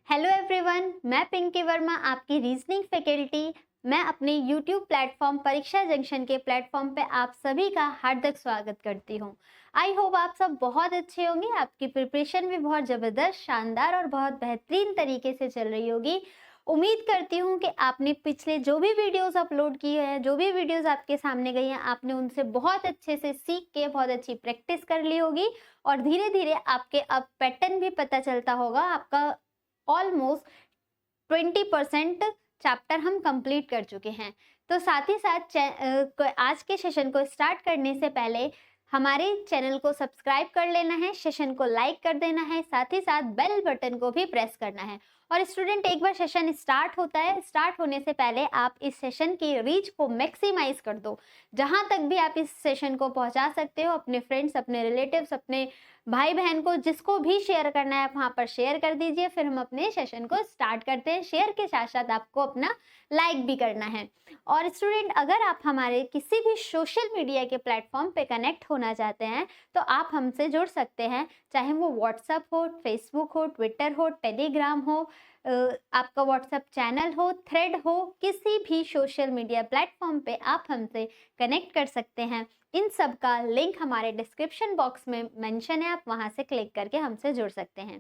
Hello everyone, मैं पिंकी वर्मा आपकी reasoning faculty. मैं अपने यूट्यूब प्लेटफॉर्म परीक्षा जंक्शन के प्लेटफॉर्म पे आप सभी का हार्दिक स्वागत करती हूँ। आई होप आप सब बहुत अच्छे होंगे। आपकी प्रिपरेशन भी बहुत ज़बरदस्त, शानदार और बहुत बेहतरीन तरीके से चल रही होगी। उम्मीद करती हूँ कि आपने पिछले जो भी वीडियोस अपलोड किए हैं, जो भी वीडियोस आपके सामने गई हैं, आपने उनसे बहुत अच्छे से सीख के बहुत अच्छी प्रैक्टिस कर ली होगी और धीरे धीरे आपके अब पैटर्न भी पता चलता होगा। आपका ऑलमोस्ट 20% चैप्टर हम कंप्लीट कर चुके हैं। तो साथ ही साथ आज के सेशन को स्टार्ट करने से पहले हमारे चैनल को सब्सक्राइब कर लेना है, सेशन को लाइक कर देना है, साथ ही साथ बेल बटन को भी प्रेस करना है। और स्टूडेंट, एक बार सेशन स्टार्ट होता है, स्टार्ट होने से पहले आप इस सेशन की रीच को मैक्सिमाइज कर दो। जहां तक भी आप इस सेशन को पहुंचा सकते हो, अपने फ्रेंड्स, अपने रिलेटिव्स, अपने भाई बहन को, जिसको भी शेयर करना है आप वहां पर शेयर कर दीजिए। फिर हम अपने सेशन को स्टार्ट करते हैं। शेयर के साथ साथ आपको अपना लाइक भी करना है। और स्टूडेंट, अगर आप हमारे किसी भी सोशल मीडिया के प्लेटफॉर्म पे कनेक्ट होना चाहते हैं तो आप हमसे जुड़ सकते हैं, चाहे वो व्हाट्सएप हो, फेसबुक हो, ट्विटर हो, टेलीग्राम हो, आपका व्हाट्सएप चैनल हो, थ्रेड हो, किसी भी सोशल मीडिया प्लेटफॉर्म पे आप हमसे कनेक्ट कर सकते हैं। इन सब का लिंक हमारे डिस्क्रिप्शन बॉक्स में मेंशन है, आप वहां से क्लिक करके हमसे जुड़ सकते हैं।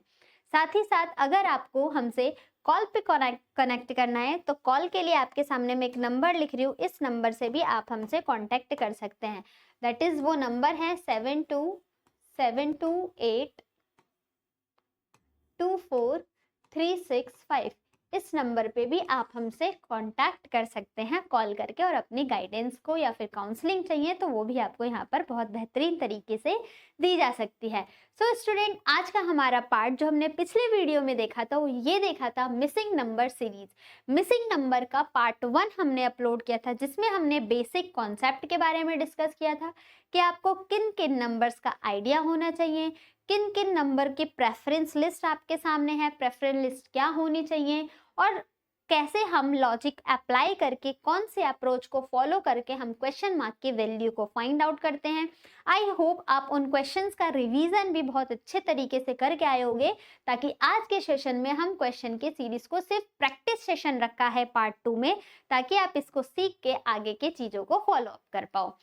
साथ ही साथ अगर आपको हमसे कॉल पे कनेक्ट करना है तो कॉल के लिए आपके सामने मैं एक नंबर लिख रही हूँ, इस नंबर से भी आप हमसे कांटेक्ट कर सकते हैं। दैट इज, वो नंबर है 7272824365। इस नंबर पे भी आप हमसे कांटेक्ट कर सकते हैं कॉल करके, और अपनी गाइडेंस को या फिर काउंसलिंग चाहिए तो वो भी आपको यहाँ पर बहुत बेहतरीन तरीके से दी जा सकती है। सो स्टूडेंट, आज का हमारा पार्ट जो हमने पिछले वीडियो में देखा था वो ये देखा था missing number series. Missing number का पार्ट 1 हमने अपलोड किया था, जिसमें हमने बेसिक कॉन्सेप्ट के बारे में डिस्कस किया था कि आपको किन किन नंबर्स का आइडिया होना चाहिए, किन किन नंबर की प्रेफरेंस लिस्ट आपके सामने है, प्रेफरेंस लिस्ट क्या होनी चाहिए, और कैसे हम लॉजिक अप्लाई करके कौन से अप्रोच को फॉलो करके हम क्वेश्चन मार्क की वैल्यू को फाइंड आउट करते हैं। आई होप आप उन क्वेश्चंस का रिवीजन भी बहुत अच्छे तरीके से करके आए होंगे, ताकि आज के सेशन में हम क्वेश्चन के सीरीज को सिर्फ प्रैक्टिस सेशन रखा है पार्ट 2 में, ताकि आप इसको सीख के आगे के चीजों को फॉलो अप कर पाओ।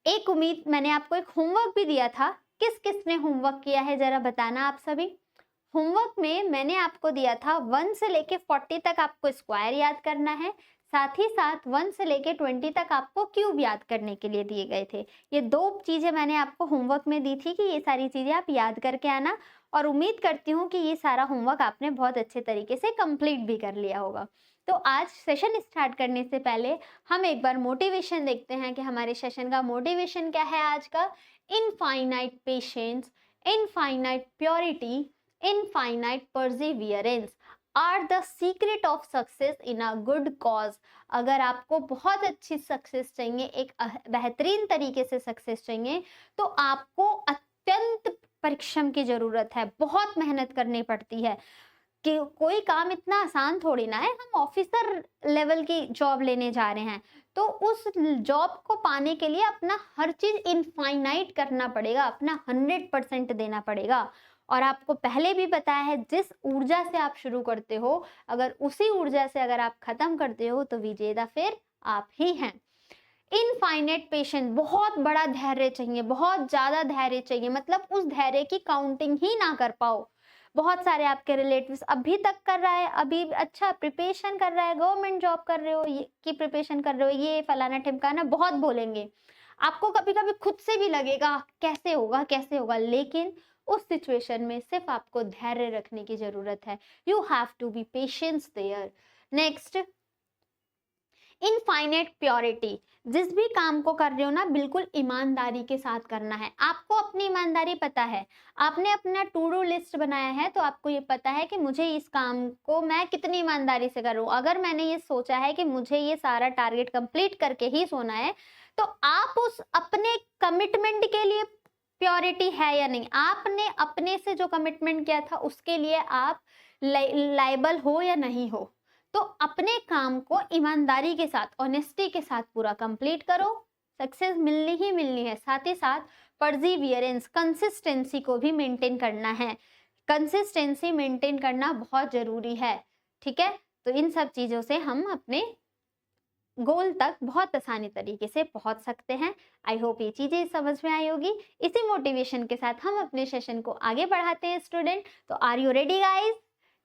एक उम्मीद, मैंने आपको एक होमवर्क भी दिया था। किस किस ने होमवर्क किया है जरा बताना आप सभी। होमवर्क में मैंने आपको दिया था 1 से लेके 40 तक आपको स्क्वायर याद करना है, साथ ही साथ 1 से लेके 20 तक आपको क्यूब याद करने के लिए दिए गए थे। ये 2 चीजें मैंने आपको होमवर्क में दी थी कि ये सारी चीजें आप याद करके आना, और उम्मीद करती हूँ कि ये सारा होमवर्क आपने बहुत अच्छे तरीके से कंप्लीट भी कर लिया होगा। तो आज सेशन स्टार्ट करने से पहले हम एक बार मोटिवेशन देखते हैं कि हमारे सेशन का मोटिवेशन क्या है आज का। Infinite patience, infinite purity, infinite perseverance are the secret of success in a good cause. अगर आपको बहुत अच्छी सक्सेस चाहिए, एक बेहतरीन तरीके से सक्सेस चाहिए, तो आपको अत्यंत परिश्रम की जरूरत है, बहुत मेहनत करनी पड़ती है। कि कोई काम इतना आसान थोड़ी ना है। हम ऑफिसर लेवल की जॉब लेने जा रहे हैं, तो उस जॉब को पाने के लिए अपना हर चीज इनफाइनाइट करना पड़ेगा, अपना 100% देना पड़ेगा। और आपको पहले भी बताया है, जिस ऊर्जा से आप शुरू करते हो, अगर उसी ऊर्जा से अगर आप खत्म करते हो तो विजेता फिर आप ही हैं। इनफाइनेट पेशेंस, बहुत बड़ा धैर्य चाहिए, बहुत ज्यादा धैर्य चाहिए, मतलब उस धैर्य की काउंटिंग ही ना कर पाओ। बहुत सारे आपके रिलेटिव्स अभी तक कर रहा है, अभी अच्छा प्रिपरेशन कर रहा है, गवर्नमेंट जॉब कर रहे हो, ये की प्रिपरेशन कर रहे हो, ये फलाना ठिमकाना बहुत बोलेंगे। आपको कभी कभी खुद से भी लगेगा कैसे होगा कैसे होगा, लेकिन उस सिचुएशन में सिर्फ आपको धैर्य रखने की जरूरत है। You have to be patience there. Next, infinite purity, जिस भी काम को कर रहे हो ना, बिल्कुल ईमानदारी के साथ करना है। आपको अपनी ईमानदारी पता है, आपने अपना टू डू लिस्ट बनाया है, तो आपको ये पता है कि मुझे इस काम को मैं कितनी ईमानदारी से करूं। अगर मैंने ये सोचा है कि मुझे ये सारा टारगेट कंप्लीट करके ही सोना है, तो आप उस अपने कमिटमेंट के लिए प्योरिटी है या नहीं, आपने अपने से जो कमिटमेंट किया था उसके लिए आप लायबल हो या नहीं हो। तो अपने काम को ईमानदारी के साथ, ऑनेस्टी के साथ पूरा कंप्लीट करो, सक्सेस मिलनी ही मिलनी है। साथ ही साथ परसिवियरेंस, कंसिस्टेंसी को भी मेंटेन करना है। कंसिस्टेंसी मेंटेन करना बहुत जरूरी है, ठीक है। तो इन सब चीजों से हम अपने गोल तक बहुत आसानी तरीके से पहुंच सकते हैं। आई होप ये चीजें समझ में आई होगी। इसी मोटिवेशन के साथ हम अपने सेशन को आगे बढ़ाते हैं स्टूडेंट। तो are you ready guys?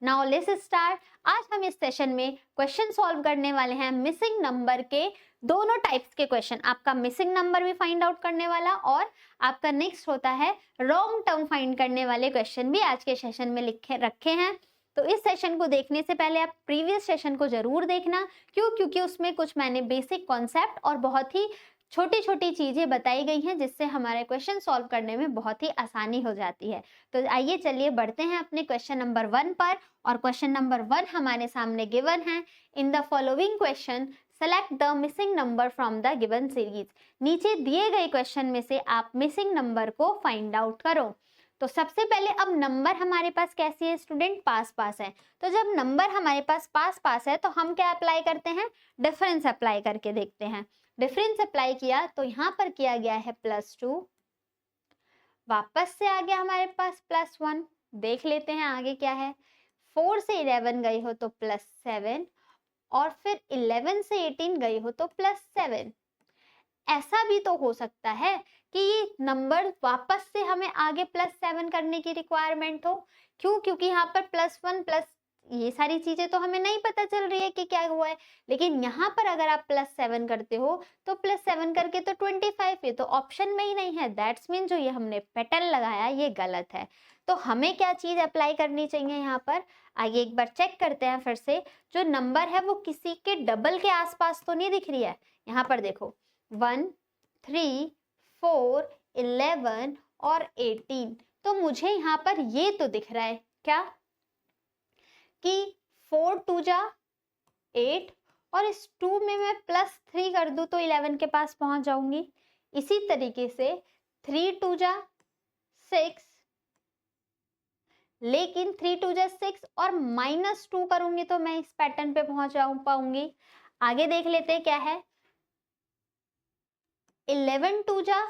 Now let's start. आज हम इस सेशन में क्वेश्चन सॉल्व करने वाले हैं मिसिंग नंबर के दोनों टाइप्स के क्वेश्चन। आपका मिसिंग नंबर भी फाइंड आउट करने वाला और आपका नेक्स्ट होता है रॉन्ग टर्म फाइंड करने वाले क्वेश्चन भी आज के सेशन में लिखे रखे हैं। तो इस सेशन को देखने से पहले आप प्रीवियस सेशन को जरूर देखना। क्यों? क्योंकि उसमें कुछ मैंने बेसिक कॉन्सेप्ट और बहुत ही छोटी छोटी चीजें बताई गई हैं जिससे हमारे क्वेश्चन सॉल्व करने में बहुत ही आसानी हो जाती है। तो आइए चलिए बढ़ते हैं अपने क्वेश्चन नंबर 1 पर। और क्वेश्चन नंबर 1 हमारे सामने गिवन है। In the following question select the missing number from the given series. नीचे दिए गए क्वेश्चन में से आप मिसिंग नंबर को फाइंड आउट करो। तो सबसे पहले अब नंबर हमारे पास कैसी है स्टूडेंट? पास पास है। तो जब नंबर हमारे पास पास पास है तो हम क्या अप्लाई करते हैं? डिफरेंस अप्लाई करके देखते हैं। डिफरेंस अप्लाई किया तो यहाँ पर किया गया है +2, वापस से आ गया हमारे पास +1। देख लेते हैं आगे क्या है। 4 से 11 गई हो तो +7 और फिर 11 से 18 गई हो तो +7। ऐसा भी तो हो सकता है कि ये नंबर वापस से हमें आगे +7 करने की रिक्वायरमेंट हो। क्यों? क्योंकि यहाँ पर +1 प्लस ये सारी चीजें तो हमें नहीं पता चल रही है कि क्या हुआ है। लेकिन यहाँ पर अगर आप +7 करते हो तो +7 करके तो 25, ये तो ऑप्शन में ही नहीं है। दैट्स मीन जो ये हमने पैटर्न लगाया ये गलत है। तो हमें क्या चीज अप्लाई करनी चाहिए यहाँ पर? आइए एक बार चेक करते हैं फिर से। जो नंबर है वो किसी के डबल के आसपास तो नहीं दिख रही है। यहाँ पर देखो 1, 3, 4, 11 और 18। तो मुझे यहाँ पर ये तो दिख रहा है क्या कि 4 2 जा 8 और इस 2 में मैं +3 कर दूं तो 11 के पास पहुंच जाऊंगी। इसी तरीके से 3 2 जा 6, लेकिन 3 2 जा 6 और -2 करूंगी तो मैं इस पैटर्न पे पहुंच पाऊंगी। आगे देख लेते हैं क्या है। 11 2 जा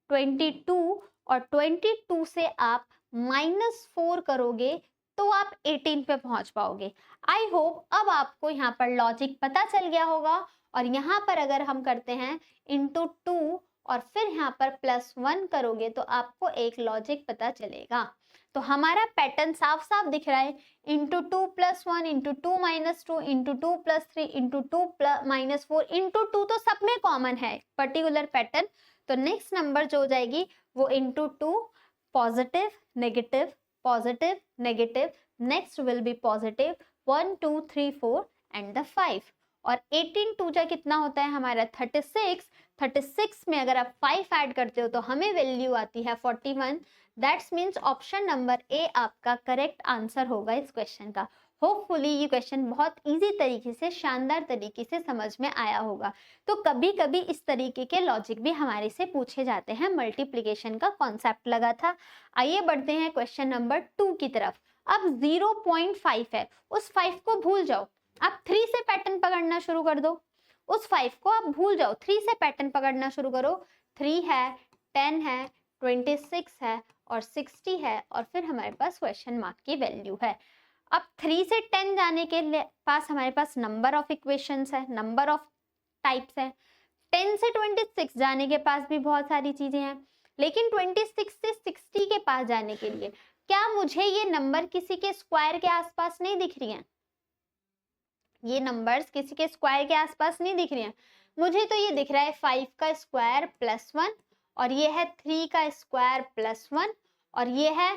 22 और 22 से आप -4 करोगे तो आप 18 पे पहुंच पाओगे। आई होप अब आपको यहाँ पर लॉजिक पता चल गया होगा। और यहाँ पर अगर हम करते हैं इंटू 2 और फिर यहाँ पर +1 करोगे तो आपको एक लॉजिक पता चलेगा। तो हमारा पैटर्न साफ साफ दिख रहा है। Into 2 +1 into 2 -2 into 2 +3 into 2 -4 into 2 तो सब में कॉमन है पर्टिकुलर पैटर्न। तो नेक्स्ट नंबर जो हो जाएगी वो into 2 positive negative positive negative, next will be positive 1 2 3 4 and the 5। और 18 2 जा कितना होता है हमारा 36। 36 में अगर आप 5 ऐड करते हो तो हमें वैल्यू आती है 41। That's means option number A आपका करेक्ट आंसर होगा इस क्वेश्चन का। होपफुली ये क्वेश्चन बहुत इजी तरीके से शानदार तरीके से समझ में आया होगा। तो कभी कभी इस तरीके के लॉजिक भी हमारे से पूछे जाते हैं। मल्टीप्लिकेशन का कॉन्सेप्ट लगा था। आइए बढ़ते हैं क्वेश्चन नंबर 2 की तरफ। अब 0.5 है, उस 5 को भूल जाओ, आप 3 से पैटर्न पकड़ना शुरू कर दो। उस 5 को आप भूल जाओ, 3 से पैटर्न पकड़ना शुरू करो। 3 है, 10 है, 26 है और 60 है और फिर हमारे पास क्वेश्चन मार्क की वैल्यू है। अब 3 से 10 जाने के पास हमारे पास नंबर ऑफ इक्वेशंस है, नंबर ऑफ टाइप्स है। 10 से 26 जाने के पास भी बहुत सारी चीजें हैं। लेकिन 26 से 60 के पास जाने के लिए क्या मुझे ये नंबर किसी के स्क्वायर के आसपास नहीं दिख रही हैं? ये नंबर्स किसी के स्क्वायर के आसपास नहीं दिख रही हैं। मुझे तो ये दिख रहा है 5 का स्क्वायर +1 और ये है 3 का स्क्वायर +1 और ये है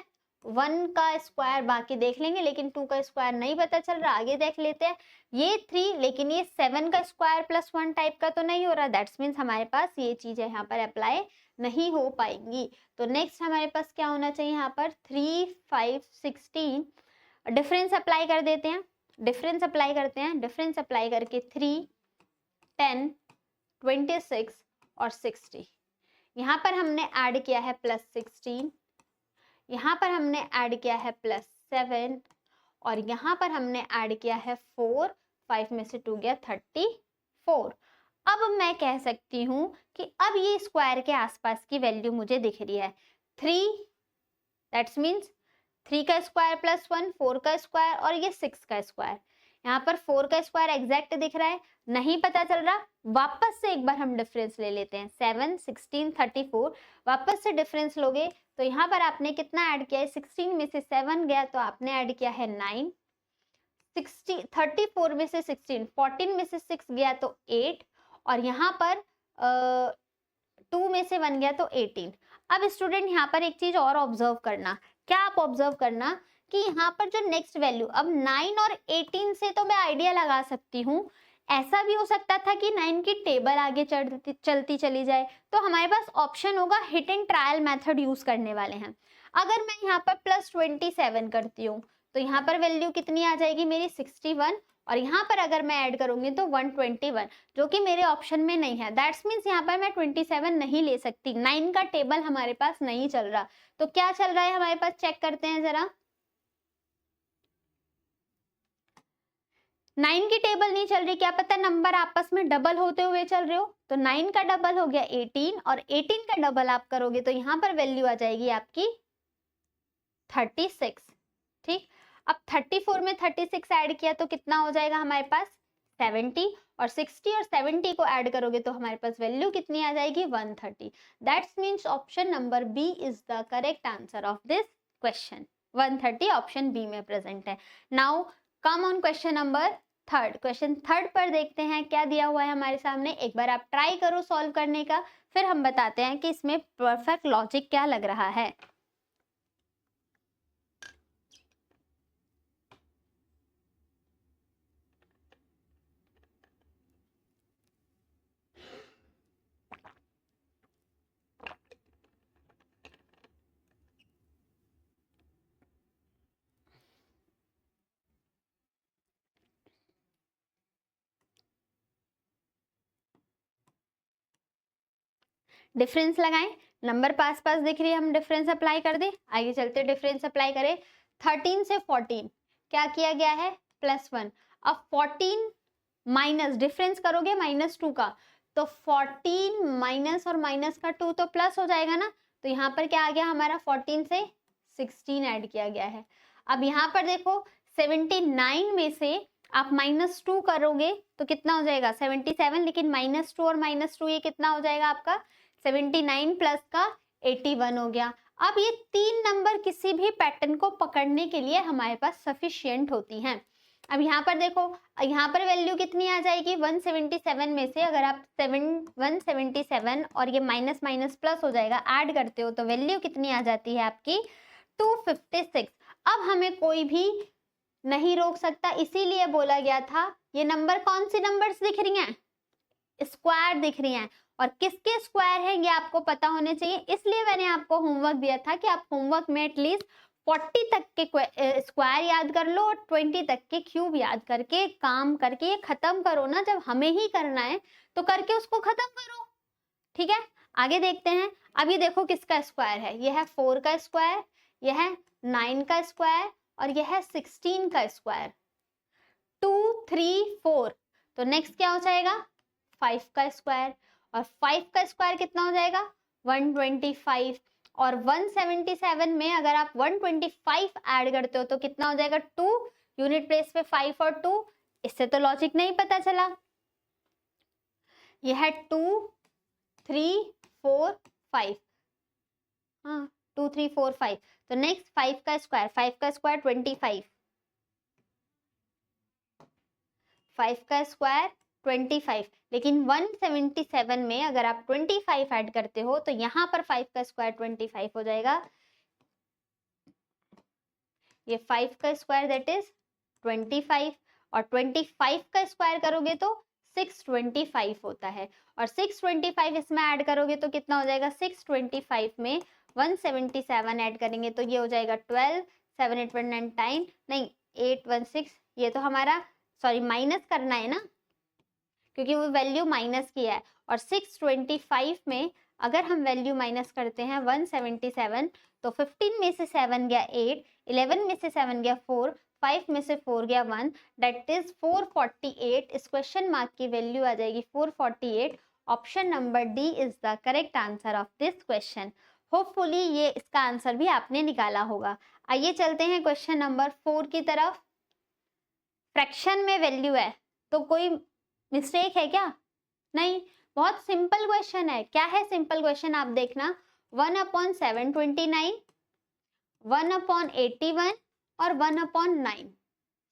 1 का स्क्वायर, बाकी देख लेंगे लेकिन 2 का स्क्वायर नहीं पता चल रहा। आगे देख लेते हैं। ये 3 लेकिन ये 7 का स्क्वायर +1 टाइप का तो नहीं हो रहा। दैट्स मीन्स हमारे पास ये चीजें यहाँ पर अप्लाई नहीं हो पाएंगी। तो नेक्स्ट हमारे पास क्या होना चाहिए यहाँ पर 3 5 16। डिफरेंस अप्लाई कर देते हैं। डिफरेंस अप्लाई करते हैं। डिफरेंस अप्लाई करके 3 10 26 और 60। यहाँ पर हमने ऐड किया है +16, यहाँ पर हमने ऐड किया है +7 और यहाँ पर हमने ऐड किया है 4। 5 में से 2 गया 34। अब मैं कह सकती हूँ कि अब ये स्क्वायर के आसपास की वैल्यू मुझे दिख रही है 3। दैट्स मीन्स 3 का स्क्वायर प्लस 1, 4 का स्क्वायर और ये 6 का स्क्वायर। यहाँ पर 4 का स्क्वायर एग्जैक्ट दिख रहा है, नहीं पता चल रहा, वापस से एक बार हम डिफरेंस ले लेते हैं। 7, 16, 34 वापस से डिफरेंस लोगे तो यहाँ पर आपने कितना ऐड किया है, 16 में से 7 गया तो आपने ऐड किया है 9, 34 में से 16, 14 में से 6 गया तो 8 और यहाँ पर 2 में से 1 गया तो 18। अब स्टूडेंट यहाँ पर एक चीज और ऑब्जर्व करना, क्या आप ऑब्जर्व करना कि यहाँ पर जो नेक्स्ट वैल्यू, अब 9 और 18 से तो मैं आइडिया लगा सकती हूँ, ऐसा भी हो सकता था कि 9 की टेबल आगे चलती चली जाए, तो हमारे पास ऑप्शन होगा hit and trial method use करने वाले हैं। अगर मैं यहाँ पर प्लस 27 करती हूँ तो यहाँ पर वैल्यू कितनी आ जाएगी मेरी 61 और यहाँ पर अगर मैं ऐड करूंगी तो 121, जो कि मेरे ऑप्शन में नहीं है। दैट्स मीन्स यहाँ पर मैं 27 नहीं ले सकती, 9 का टेबल हमारे पास नहीं चल रहा। तो क्या चल रहा है हमारे पास, चेक करते हैं जरा। 9 की टेबल नहीं चल रही, क्या पता नंबर आपस में डबल होते हुए चल रहे हो। तो 9 का डबल हो गया 18 और 18 का डबल आप करोगे तो यहाँ पर वैल्यू आ जाएगी आपकी 36। ठीक, अब 34 में 36 ऐड किया तो कितना हो जाएगा हमारे पास 70 और 60 और 70 को ऐड करोगे तो हमारे पास वैल्यू कितनी आ जाएगी 130। That's means option number B is the correct answer of this question. 130 option B में प्रेजेंट है। Now come on question number third. Question third पर देखते हैं क्या दिया हुआ है हमारे सामने। एक बार आप ट्राई करो सॉल्व करने का, फिर हम बताते हैं कि इसमें परफेक्ट लॉजिक क्या लग रहा है। डिफरेंस लगाएं, नंबर पास पास दिख रही है, हम डिफरेंस अप्लाई कर दे। आगे चलते डिफरेंस अप्लाई करें। 13 से 14 क्या किया गया है +1। अब 14 माइनस डिफरेंस करोगे -2 का, तो 14 माइनस और माइनस का 2 तो प्लस हो जाएगा ना। तो यहाँ पर क्या आ गया हमारा 14 से 16 ऐड किया गया है। अब यहाँ पर देखो 79 में से आप -2 करोगे तो कितना हो जाएगा 77, लेकिन -2 और -2 ये कितना हो जाएगा आपका 79 प्लस का 81 हो गया। अब ये 3 नंबर किसी भी पैटर्न को पकड़ने के लिए हमारे पास सफिशिएंट होती हैं। अब यहाँ पर देखो, यहाँ पर वैल्यू कितनी आ जाएगी 177 में से अगर आप 177 और ये माइनस माइनस प्लस हो जाएगा, ऐड करते हो तो वैल्यू कितनी आ जाती है आपकी 256। अब हमें कोई भी नहीं रोक सकता, इसीलिए बोला गया था ये नंबर कौन सी नंबर्स दिख रही हैं, स्क्वायर दिख रही हैं, और किसके स्क्वायर है ये आपको पता होने चाहिए। इसलिए मैंने आपको होमवर्क दिया था कि आप होमवर्क में एटलीस्ट 40 तक के स्क्वायर याद कर लो और 20 तक के क्यूब याद करके काम करके ये खत्म करो ना। जब हमें ही करना है तो करके उसको खत्म करो। ठीक है, आगे देखते हैं। अब ये देखो किसका स्क्वायर है, यह है 4 का स्क्वायर, यह है 9 का स्क्वायर और यह है 16 का स्क्वायर। 2, 3, 4, तो नेक्स्ट क्या हो जाएगा 5 का स्क्वायर, और 5 का स्क्वायर कितना हो जाएगा 125, और 177 में अगर आप 125 ऐड करते हो तो कितना हो जाएगा 2, यूनिट प्लेस पे 5 और 2। इससे तो लॉजिक नहीं पता चला। यह है 2, 3, 4, 5, हाँ 2, 3, 4, 5। तो नेक्स्ट 5 का स्क्वायर, 5 का स्क्वायर 25, 5 का स्क्वायर 25, लेकिन 177 में अगर आप 25 ऐड करते हो तो यहाँ पर 5 का स्क्वायर 25 हो जाएगा। ये 5 का स्क्वायर दैट इज 25, और 25 का स्क्वायर करोगे तो 625 होता है, और 625 इसमें ऐड करोगे तो कितना हो जाएगा 625 में 177 ऐड करेंगे तो ये हो जाएगा 12, 7, 8, 1, 9, 10, नहीं 8, 1, 6, ये तो हमारा सॉरी माइनस करना है ना, क्योंकि वो वैल्यू माइनस की है। और 625 में अगर हम वैल्यू माइनस करते हैं 177, तो 15 में से 7 गया 8, 11 में से 7 गया 4, 5 में से 4 गया 1, दैट इज 448। इस क्वेश्चन मार्क की वैल्यू आ जाएगी 448। Option number D is the correct answer of this question. Hopefully ये इसका आंसर भी आपने निकाला होगा। आइए चलते हैं क्वेश्चन नंबर 4 की तरफ। फ्रैक्शन में वैल्यू है तो कोई मिस्टेक है क्या? नहीं, बहुत सिंपल क्वेश्चन है। क्या है सिंपल क्वेश्चन, आप देखना। 1/729, 1/81 और 1/9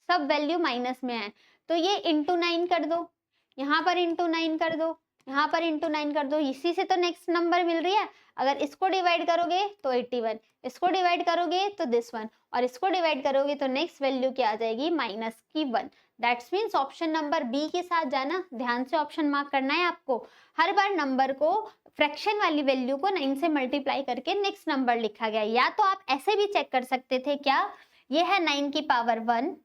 सब वैल्यू माइनस में है, तो ये इंटू 9 कर दो, यहाँ पर इंटू 9 कर दो, यहाँ पर इंटू 9 कर दो, इसी से तो नेक्स्ट नंबर मिल रही है। अगर इसको डिवाइड करोगे तो 81, इसको डिवाइड करोगे तो दिस वन, और इसको डिवाइड करोगे तो नेक्स्ट वैल्यू क्या आ जाएगी, माइनस की 1। That's means option number B के साथ जाना। ध्यान से ऑप्शन मार्क करना है आपको। हर बार नंबर को, फ्रैक्शन वाली वैल्यू को 9 से मल्टीप्लाई करके नेक्स्ट नंबर लिखा गया। या तो आप ऐसे भी चेक कर सकते थे, क्या ये है 9 की पावर 1,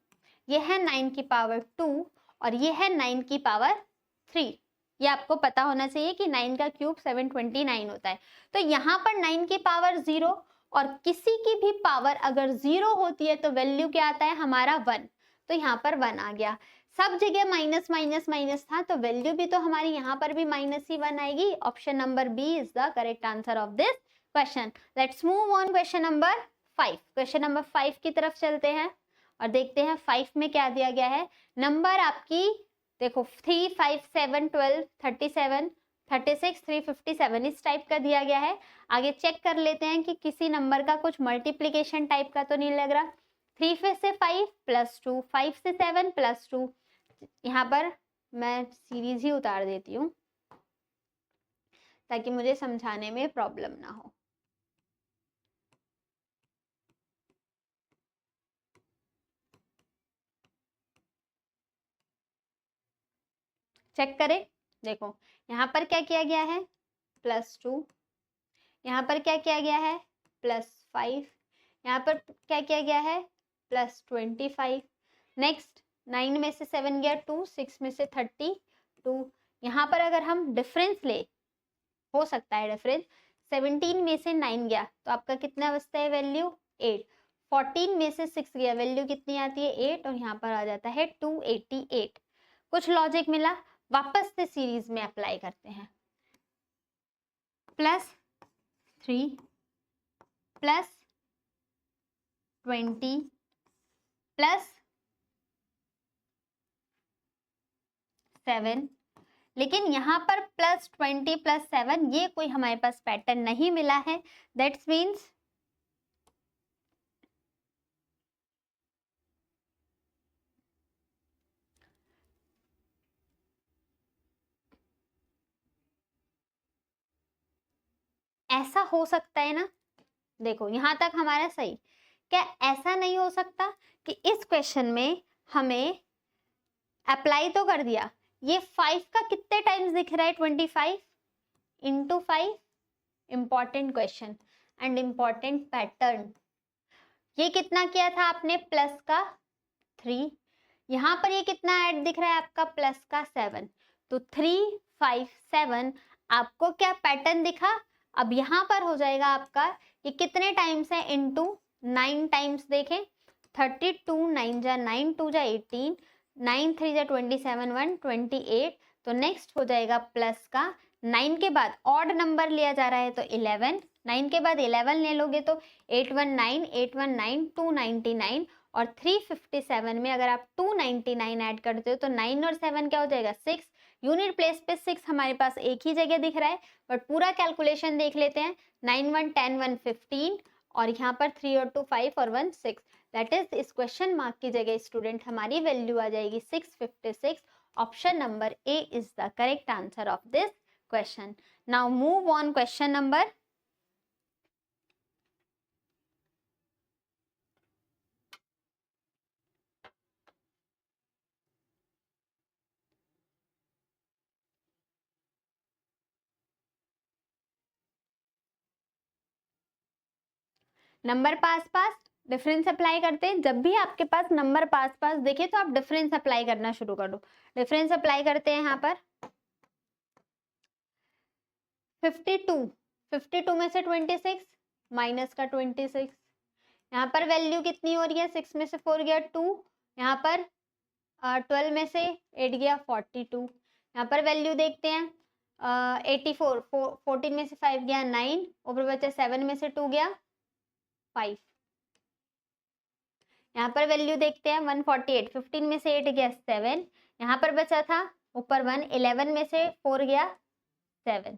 ये है 9 की पावर 2 और ये है 9 की पावर 3। ये आपको पता होना चाहिए कि 9 का क्यूब 729 होता है। तो यहाँ पर 9 की पावर 0 और किसी की भी पावर अगर 0 होती है तो वैल्यू क्या आता है हमारा 1, तो यहाँ पर 1 आ गया। सब जगह माइनस माइनस माइनस था तो वैल्यू भी तो हमारी यहाँ पर भी माइनस ही 1 आएगी। Option number B is the correct answer of this question. Let's move on question number 5। Question number 5 की तरफ चलते हैं और देखते हैं 5 में क्या दिया गया है। नंबर आपकी देखो 3, 5, 7, 12, 37, 36, 357 इस टाइप का दिया गया है। आगे चेक कर लेते हैं कि किसी नंबर का कुछ मल्टीप्लीकेशन टाइप का तो नहीं लग रहा। 3 से 5 प्लस 2, 5 से 7 प्लस 2। यहाँ पर मैं सीरीज ही उतार देती हूँ ताकि मुझे समझाने में प्रॉब्लम ना हो। चेक करें, देखो यहाँ पर क्या किया गया है, +2, यहाँ पर क्या किया गया है, +5, यहाँ पर क्या किया गया है, +25। नेक्स्ट 9 में से 7 गया 2, 6 में से 32। यहाँ पर अगर हम डिफरेंस ले, हो सकता है डिफरेंस, 17 में से 9 गया तो आपका कितना बचता है वैल्यू, 8। 14 में से 6 गया, वैल्यू कितनी आती है, 8, और यहाँ पर आ जाता है 288। कुछ लॉजिक मिला, वापस से सीरीज में अप्लाई करते हैं। +3 +20 +7, लेकिन यहाँ पर +20 +7 ये कोई हमारे पास पैटर्न नहीं मिला है। दैट्स मीन्स ऐसा हो सकता है ना, देखो यहाँ तक हमारा सही। क्या ऐसा नहीं हो सकता कि इस क्वेश्चन में हमें अप्लाई तो कर दिया, ये 5 का कितने टाइम्स दिख रहा है, 25 into 5। Important question and important pattern. ये कितना किया था आपने, प्लस का 3, यहाँ पर ये कितना ऐड दिख रहा है आपका, प्लस का 7। तो 3, 5, 7 आपको क्या पैटर्न दिखा। अब यहाँ पर हो जाएगा आपका, ये कितने टाइम्स है, इनटू 9 टाइम्स। देखें 32, 9 जा 9, 2 जा 18, 9 3 जा 27, 1 28। तो नेक्स्ट हो जाएगा प्लस का 9 के बाद ऑड नंबर लिया जा रहा है तो 11, 9 के बाद 11 ले लोगे तो 819, 819 299, और 357 में अगर आप 299 ऐड करते हो तो 9 और 7 क्या हो जाएगा, 6। यूनिट प्लेस पे 6 हमारे पास एक ही जगह दिख रहा है, बट पूरा कैलकुलेशन देख लेते हैं। 9 1 10 1 15, और यहाँ पर 3 और 2 5 और 1 6। दैट इज इस क्वेश्चन मार्क की जगह स्टूडेंट हमारी वैल्यू आ जाएगी 656। Option number A is the correct answer of this question. Now move on question number 5। Difference apply करते हैं। जब भी आपके पास नंबर 5 देखे तो आप डिफरेंस अप्लाई करना शुरू कर दो। डिफरेंस अप्लाई करते हैं यहाँ पर 52 में से 26 माइनस का 26। यहाँ पर वैल्यू कितनी हो रही है, 6 में से 4 गया 2, यहाँ पर 12 में से 8 गया 42। यहाँ पर वैल्यू देखते हैं 84, 14 में से 5 गया 9, ऊपर बचा 7 में से 2 गया 5। यहाँ पर वैल्यू देखते हैं 148, 15 में से 8 गया 7, यहाँ पर बचा था ऊपर 1, 11 में से 4 गया 7।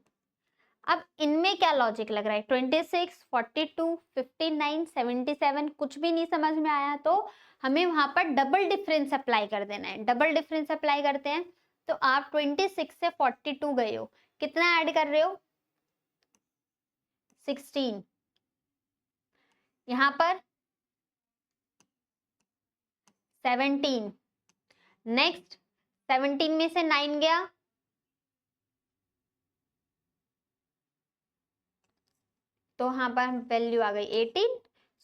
अब इनमें क्या लॉजिक लग रहा है, 26, 42, 59, 77 कुछ भी नहीं समझ में आया तो हमें वहां पर डबल डिफरेंस अप्लाई कर देना है। डबल डिफरेंस अप्लाई करते हैं तो आप 26 से 42 गए हो, कितना ऐड कर रहे हो 16, यहाँ पर 17, नेक्स्ट 17 में से 9 गया तो यहाँ पर वैल्यू आ गई 18,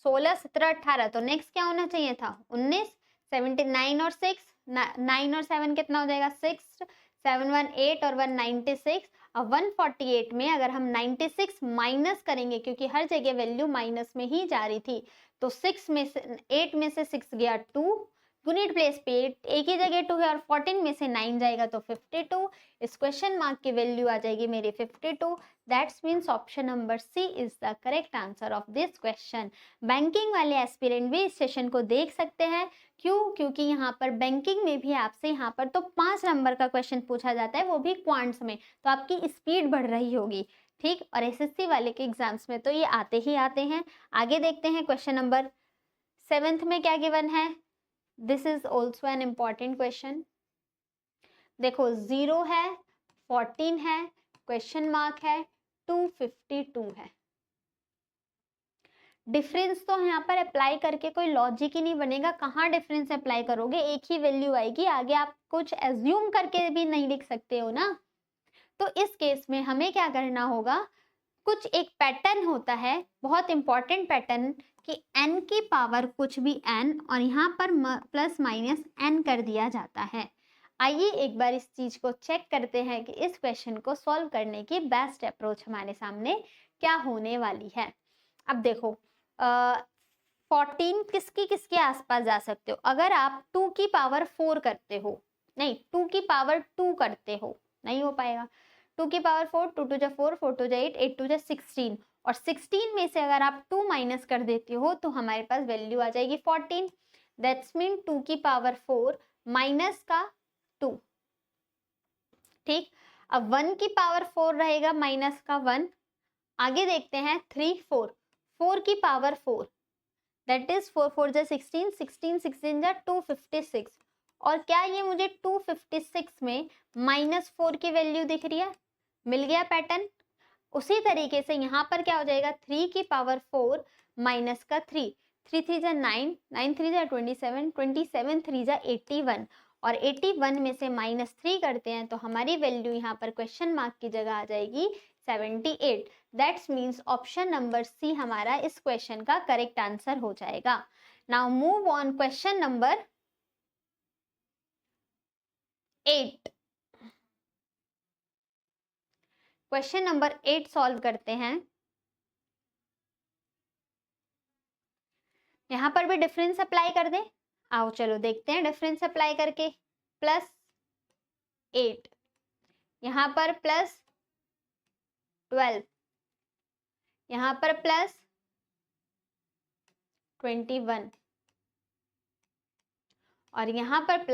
16, 17, 18 तो नेक्स्ट क्या होना चाहिए था 19, 79 और 6, 9 और 7 कितना हो जाएगा 6, 7 1 8 और 1 96। अब 148 में अगर हम 96 माइनस करेंगे क्योंकि हर जगह वैल्यू माइनस में ही जा रही थी तो 6 में से 8 में से 6 गया 2, यूनिट प्लेस पे एक ही जगह 2 है और 14 में से 9 जाएगा तो 52। इस क्वेश्चन मार्क की वैल्यू आ जाएगी मेरी 52। That's means option number C is the correct answer of this question. Banking वाले एस्पिरेंट भी इस सेशन को देख सकते हैं, क्यों, क्योंकि यहाँ पर बैंकिंग में भी आपसे यहाँ पर तो 5 नंबर का क्वेश्चन पूछा जाता है, वो भी क्वांट्स में, तो आपकी स्पीड बढ़ रही होगी, ठीक। और एसएससी वाले के एग्जाम्स में तो ये आते ही आते हैं। आगे देखते हैं क्वेश्चन नंबर 7th में क्या गिवन है। This is also an important question. देखो 0 है, 14 है, क्वेश्चन मार्क है, 252 है। डिफरेंस तो यहाँ पर अप्लाई करके कोई लॉजिक ही नहीं बनेगा, कहाँ डिफरेंस अप्लाई करोगे, एक ही वैल्यू आएगी, आगे आप कुछ एज्यूम करके भी नहीं लिख सकते हो ना। तो इस केस में हमें क्या करना होगा, कुछ एक पैटर्न होता है, बहुत इंपॉर्टेंट पैटर्न, कि n की पावर कुछ भी n और यहाँ पर प्लस माइनस n कर दिया जाता है। आइए एक बार इस चीज को चेक करते हैं कि इस क्वेश्चन को सॉल्व करने की बेस्ट अप्रोच हमारे सामने क्या होने वाली है। अब देखो 14 किसकी किसके आसपास जा सकते हो, अगर आप 2 की पावर 4 करते हो, नहीं 2 की पावर 2 करते हो, नहीं हो पाएगा। 2 की पावर 4, 2 2 जा 4, 4 2 जा 8, 8 2 जा 16 और 16 में से अगर आप 2 माइनस कर देते हो तो हमारे पास वैल्यू आ जाएगी 14। दैट्स मीन 2 की पावर 4 माइनस का 2, ठीक। अब 1 की पावर 4 रहेगा माइनस का 1। आगे देखते हैं 3 4, 4 की पावर 4 दैट इज 4 4 जा 16, 16 16 जा 256 और क्या ये मुझे 256 में -4 की वैल्यू दिख रही है, मिल गया पैटर्न। उसी तरीके से यहाँ पर क्या हो जाएगा 3 की पावर 4 माइनस का 3, 3 3 जा 9, 9 3 जा 27, 27 3 जा 81 और 81 में से -3 करते हैं तो हमारी वैल्यू यहाँ पर क्वेश्चन मार्क की जगह आ जाएगी 78। That's means option number C हमारा इस क्वेश्चन का करेक्ट आंसर हो जाएगा। Now move on question number 8। Question number 8 solve करते हैं। यहाँ पर भी डिफरेंस अप्लाई कर दें, आओ चलो देखते हैं डिफरेंस अप्लाई करके। +8, यहाँ पर +12, यहाँ पर +21 और यहाँ पर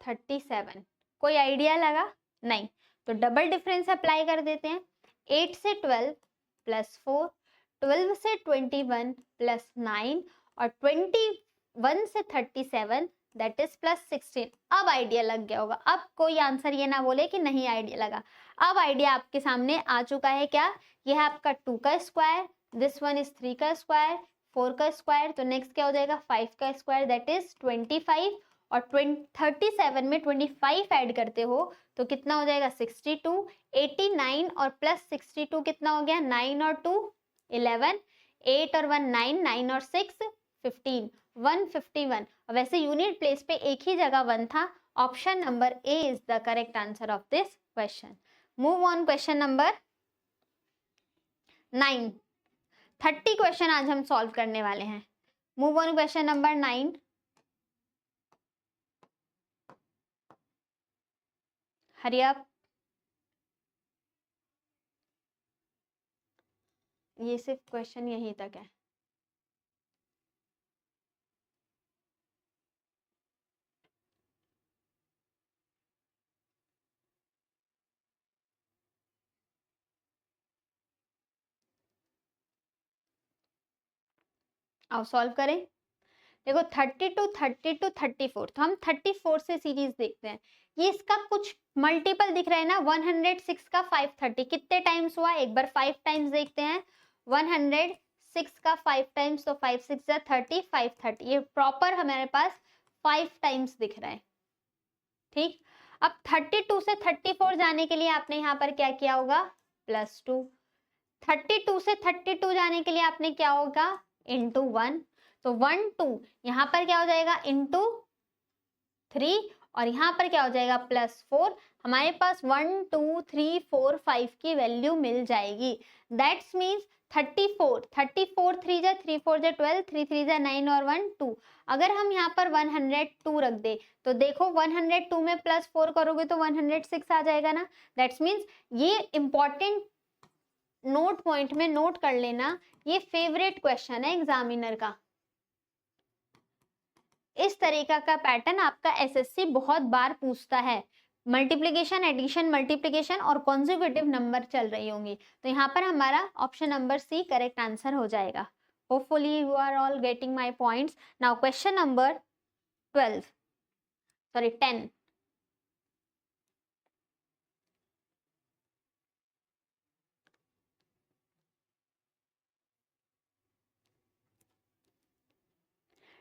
+37। कोई आइडिया लगा? नहीं, तो डबल डिफरेंस अप्लाई कर देते हैं। 8 से 12 +4, 12 से 21 +9 और 21 से 37 दैट इज +16। अब आइडिया लग गया होगा, अब कोई आंसर ये ना बोले कि नहीं आइडिया लगा। अब आइडिया आपके सामने आ चुका है। क्या यह है आपका 2 का स्क्वायर, दिस वन इज 3 का स्क्वायर, 4 का स्क्वायर, तो नेक्स्ट क्या हो जाएगा 5 का स्क्वायर दैट इज 25 और 37 में 25 ऐड करते हो तो कितना हो जाएगा 62, 89 और +62 कितना हो गया 9 और 2 11, 8 और 1 9, 9 और 6 15, 151। वैसे यूनिट प्लेस पे एक ही जगह 1 था। Option number A is the correct answer of this question. Move on question number 9। 30 question आज हम सॉल्व करने वाले हैं। Move on question number 9। Hurry up. ये सिर्फ क्वेश्चन यहीं तक है। आओ सॉल्व करें। देखो 32, 32, 34, तो हम 34 से सीरीज देखते हैं। ये इसका कुछ मल्टीपल दिख रहा है ना, 106 का 530 कितने टाइम्स हुआ, एक बार 5 टाइम्स देखते हैं। 106 का 5 टाइम्स, तो 5 6 जा 30, 530, ये प्रॉपर हमारे पास 5 टाइम्स दिख रहा है। ठीक, अब 32 से 34 जाने के लिए आपने यहाँ पर क्या किया होगा, +2। 32 से 32 जाने के लिए आपने क्या होगा, इंटू 1, तो 1 2 यहाँ पर क्या हो जाएगा, इंटू 3, और यहाँ पर क्या हो जाएगा, +4। हमारे पास 1 2 3 4 5 की वैल्यू मिल जाएगी। दैट्स मीन्स 34, 34 3 जा 3 4 जा 12, 3 3 जा 9 और 1 2। अगर हम यहाँ पर 102 रख दे तो देखो 102 में +4 करोगे तो 106 आ जाएगा ना। दैट्स मीन्स ये इंपॉर्टेंट नोट पॉइंट में नोट कर लेना, ये फेवरेट क्वेश्चन है एग्जामिनर का। इस तरीका का पैटर्न आपका एसएससी बहुत बार पूछता है। मल्टीप्लिकेशन, एडिशन, मल्टीप्लिकेशन और कॉन्जिक्यूटिव नंबर चल रही होंगी, तो यहाँ पर हमारा option number C correct answer हो जाएगा। Hopefully you are all getting my points. Now question number 10।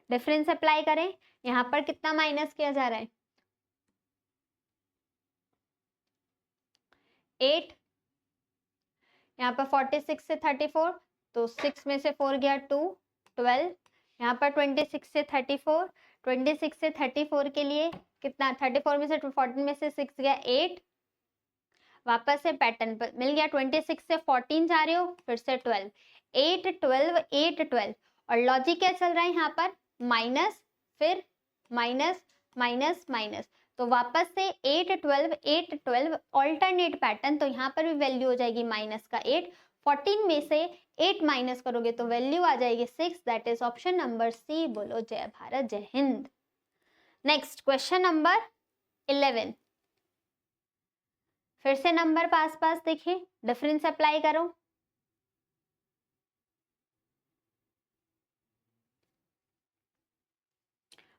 Difference apply करें। यहाँ पर कितना माइनस किया जा रहा है, 8। यहाँ पर 46 से 34, तो 6 में से 4 गया 2, 12। यहाँ पर 26 से 34, 26 से 34 के लिए कितना, 34 में से 14 में से 6 गया 8। वापस से पैटर्न पर मिल गया, 26 से 14 जा रहे हो, फिर से 12, 8 12 8 12, और लॉजिक क्या चल रहा है यहाँ पर, माइनस, फिर माइनस माइनस माइनस, तो वापस से 8 12 8 12 ऑल्टरनेट पैटर्न, तो यहाँ पर भी वैल्यू हो जाएगी माइनस का 8। 14 में से 8 माइनस करोगे तो वैल्यू आ जाएगी 6। That is option number C. बोलो जय भारत, जय हिंद। Next question number 11। फिर से नंबर पास पास देखिए, डिफरेंस अप्लाई करो।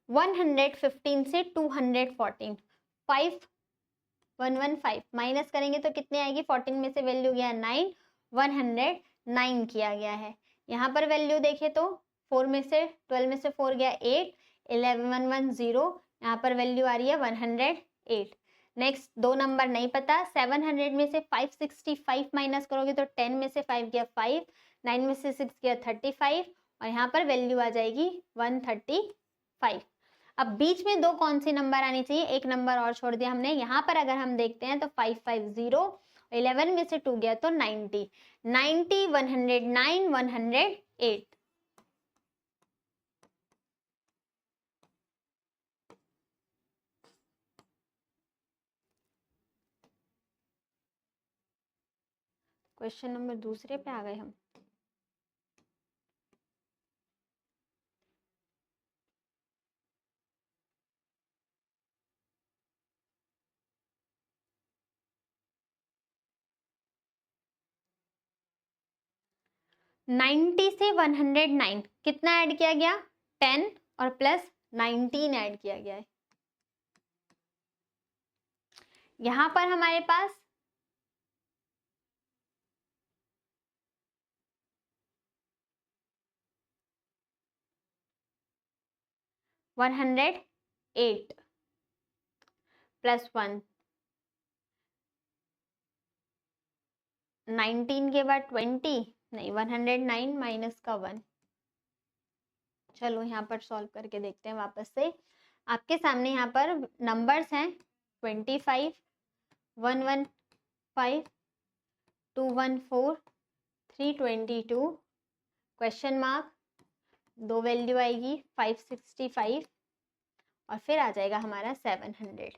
वन 115 से 214, 5115 माइनस करेंगे तो कितने आएगी, 14 में से वैल्यू गया 9, 109 किया गया है। यहाँ पर वैल्यू देखे तो 4 में से 12 में से 4 गया 8, 1110, यहाँ पर वैल्यू आ रही है 108। नेक्स्ट दो नंबर नहीं पता, 700 में से 565 माइनस करोगे तो 10 में से 5 गया 5, 9 में से 6 गया 35, और यहाँ पर वैल्यू आ जाएगी 135। अब बीच में दो कौन सी नंबर आनी चाहिए, एक नंबर और छोड़ दिया हमने। यहाँ पर अगर हम देखते हैं तो 550, 11 में से 2 गया तो 90, 90 109 108। क्वेश्चन नंबर दूसरे पे आ गए हम। नाइन्टी से 109 कितना ऐड किया गया, 10 और प्लस 19 ऐड किया गया है। यहां पर हमारे पास 108 प्लस 1, 19 के बाद 20 नहीं, 109 माइनस का 1। चलो यहाँ पर सॉल्व करके देखते हैं वापस से। आपके सामने यहाँ पर नंबर्स हैं 25, 115, 214, 322, क्वेश्चन मार्क, दो वैल्यू आएगी 565, और फिर आ जाएगा हमारा 700।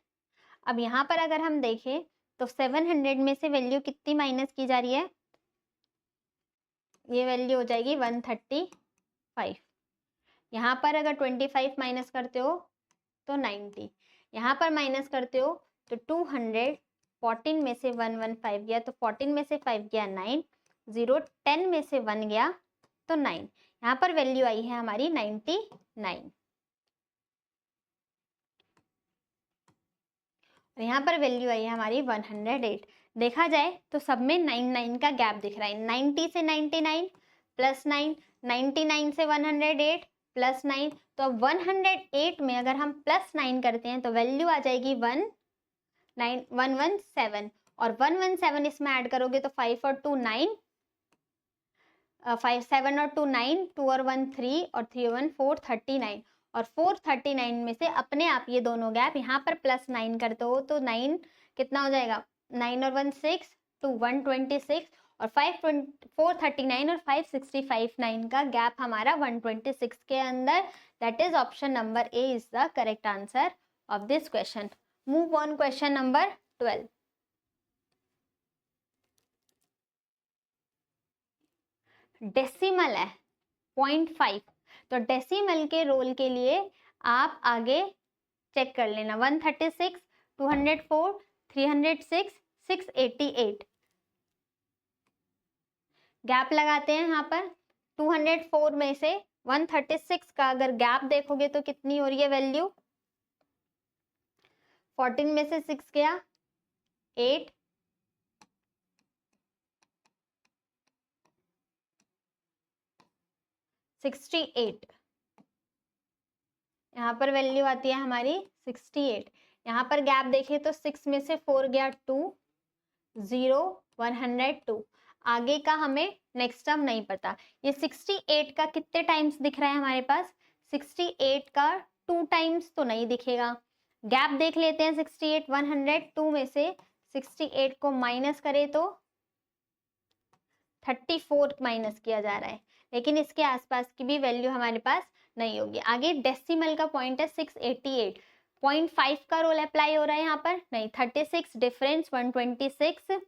अब यहाँ पर अगर हम देखें तो 700 में से वैल्यू कितनी माइनस की जा रही है, ये वैल्यू हो जाएगी 135। यहाँ पर अगर 25 माइनस करते हो तो 90, यहाँ पर माइनस करते हो तो 200, 14 में से 115 गया तो 14 में से 5 गया 9, 0 10 में से 1 गया तो 9। यहाँ पर वैल्यू आई है हमारी 99 और यहाँ पर वैल्यू आई है हमारी 108। देखा जाए तो सब में 99 का गैप दिख रहा है। 90 से 99 प्लस 9, 99 से 108 प्लस 9, तो अब 108 में अगर हम प्लस 9 करते हैं तो वैल्यू आ जाएगी 117 और 117 इसमें ऐड करोगे तो 5 और 2 9, 5 7 और 2 9, 2 और 1 3 और 3 और 1 4 39 और 439 में से अपने आप ये दोनों गैप यहाँ पर प्लस 9 करते हो तो 9 कितना हो जाएगा, 9 और 1 6 टू 126 और 439 और 565 9 का गैप हमारा 126 के अंदर। That is option number A is the correct answer of this question. Move on question number 12। Decimal है 0.5, तो डेसिमल के रोल के लिए आप आगे चेक कर लेना 136, 204, 306, 688। गैप लगाते हैं यहाँ पर 204 में से 136 का अगर गैप देखोगे तो कितनी हो रही है वैल्यू, 14 में से 6 गया 8, 68। यहाँ पर वैल्यू आती है हमारी 68। यहाँ पर गैप देखें तो 6 में से 4 गया 2, 0 102। आगे का हमें नेक्स्ट टर्म नहीं पता। ये 68 का कितने टाइम्स दिख रहा है हमारे पास, 68 का 2 टाइम्स तो नहीं दिखेगा। गैप देख लेते हैं 68 102 में से 68 को माइनस करें तो 34 माइनस किया जा रहा है, लेकिन इसके आसपास की भी वैल्यू हमारे पास नहीं होगी। आगे डेसिमल का पॉइंट है 688, 0.5 का रोल अप्लाई हो रहा है यहाँ पर नहीं, 36 डिफरेंस 126।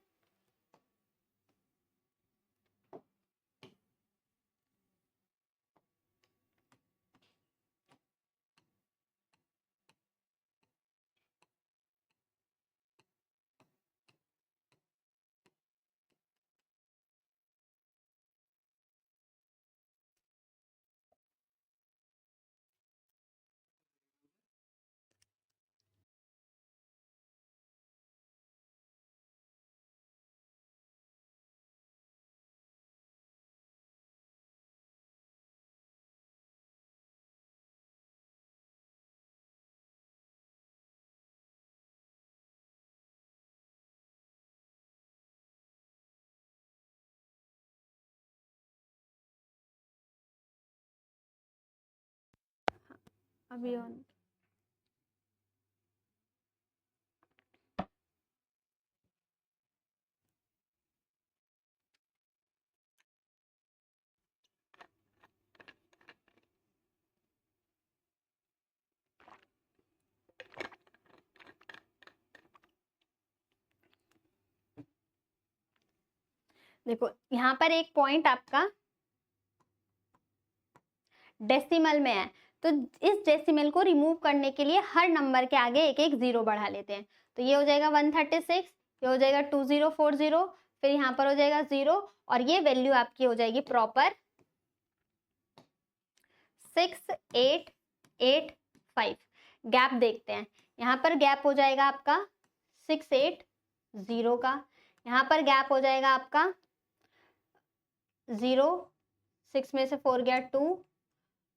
अभी ऑन देखो यहाँ पर एक पॉइंट आपका डेसिमल में है, तो इस डेसिमल को रिमूव करने के लिए हर नंबर के आगे एक एक जीरो बढ़ा लेते हैं। तो ये हो जाएगा 136, ये हो जाएगा 2040, फिर यहाँ पर हो जाएगा 0 और ये वैल्यू आपकी हो जाएगी प्रॉपर 6885। गैप देखते हैं, यहाँ पर गैप हो जाएगा आपका 680 का, यहाँ पर गैप हो जाएगा आपका 0, 6 में से 4 गया 2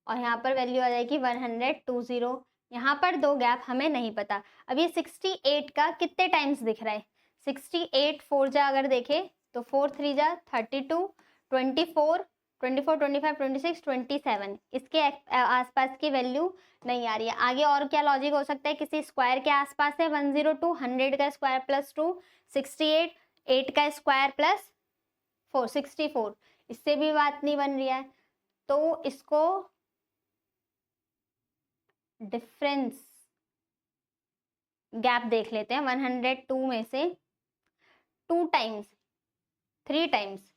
और यहाँ पर वैल्यू आ जाएगी 120। यहाँ पर दो गैप हमें नहीं पता। अब ये 68 का कितने टाइम्स दिख रहा है, 68 4 जा अगर देखे तो 4 3 जा 32, 24, 24 25 26 27। इसके आसपास की वैल्यू नहीं आ रही है। आगे और क्या लॉजिक हो सकता है, किसी स्क्वायर के आसपास है 102, 100 का स्क्वायर प्लस 2 68, 8 का स्क्वायर प्लस 4 64। इससे भी बात नहीं बन रही है, तो इसको डिफरेंस गैप देख लेते हैं। 102 में से 2 टाइम्स 3 टाइम्स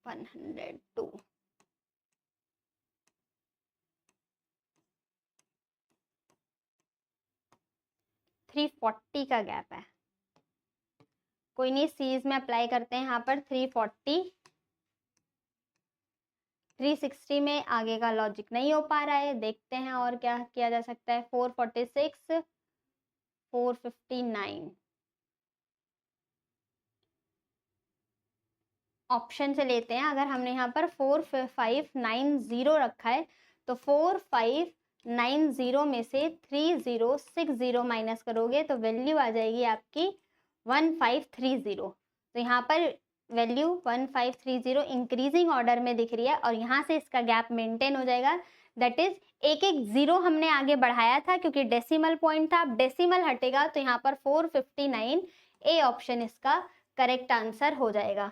102 340 का गैप है। कोई नहीं, सीरीज में अप्लाई करते हैं यहाँ पर 340। 360 में आगे का लॉजिक नहीं हो पा रहा है, देखते हैं और क्या किया जा सकता है। 446, 459 ऑप्शन से लेते हैं। अगर हमने यहाँ पर 4590 रखा है तो 4590 में से 3060 माइनस करोगे तो वैल्यू आ जाएगी आपकी 1530। तो यहाँ पर वैल्यू 1530 इंक्रीजिंग ऑर्डर में दिख रही है और यहाँ से इसका गैप मेंटेन हो जाएगा। दैट इज एक एक जीरो हमने आगे बढ़ाया था क्योंकि डेसिमल पॉइंट था, अब डेसिमल हटेगा तो यहाँ पर 459 ए ऑप्शन इसका करेक्ट आंसर हो जाएगा।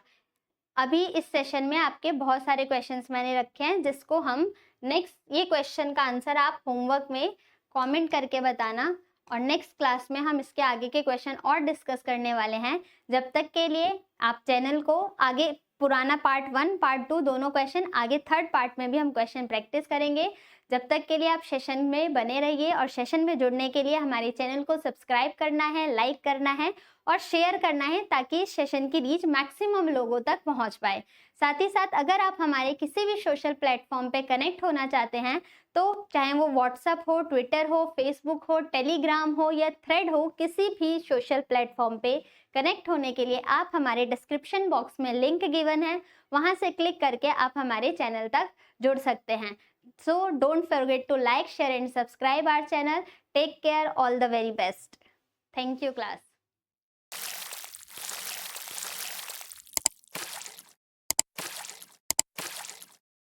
अभी इस सेशन में आपके बहुत सारे क्वेश्चंस मैंने रखे हैं जिसको हम नेक्स्ट, ये क्वेश्चन का आंसर आप होमवर्क में कमेंट करके बताना और नेक्स्ट क्लास में हम इसके आगे के क्वेश्चन और डिस्कस करने वाले हैं। जब तक के लिए आप चैनल को आगे पुराना पार्ट 1 पार्ट 2 दोनों क्वेश्चन, आगे थर्ड पार्ट में भी हम क्वेश्चन प्रैक्टिस करेंगे। जब तक के लिए आप सेशन में बने रहिए और सेशन में जुड़ने के लिए हमारे चैनल को सब्सक्राइब करना है, लाइक करना है और शेयर करना है ताकि इस सेशन की रीच मैक्सिमम लोगों तक पहुंच पाए। साथ ही साथ अगर आप हमारे किसी भी सोशल प्लेटफॉर्म पे कनेक्ट होना चाहते हैं तो चाहे वो व्हाट्सएप हो, ट्विटर हो, फेसबुक हो, टेलीग्राम हो या थ्रेड हो, किसी भी सोशल प्लेटफॉर्म पे कनेक्ट होने के लिए आप हमारे डिस्क्रिप्शन बॉक्स में लिंक गिवन है, वहां से क्लिक करके आप हमारे चैनल तक जुड़ सकते हैं। So don't forget to like, share and subscribe our channel. Take care. All the very best. Thank you class.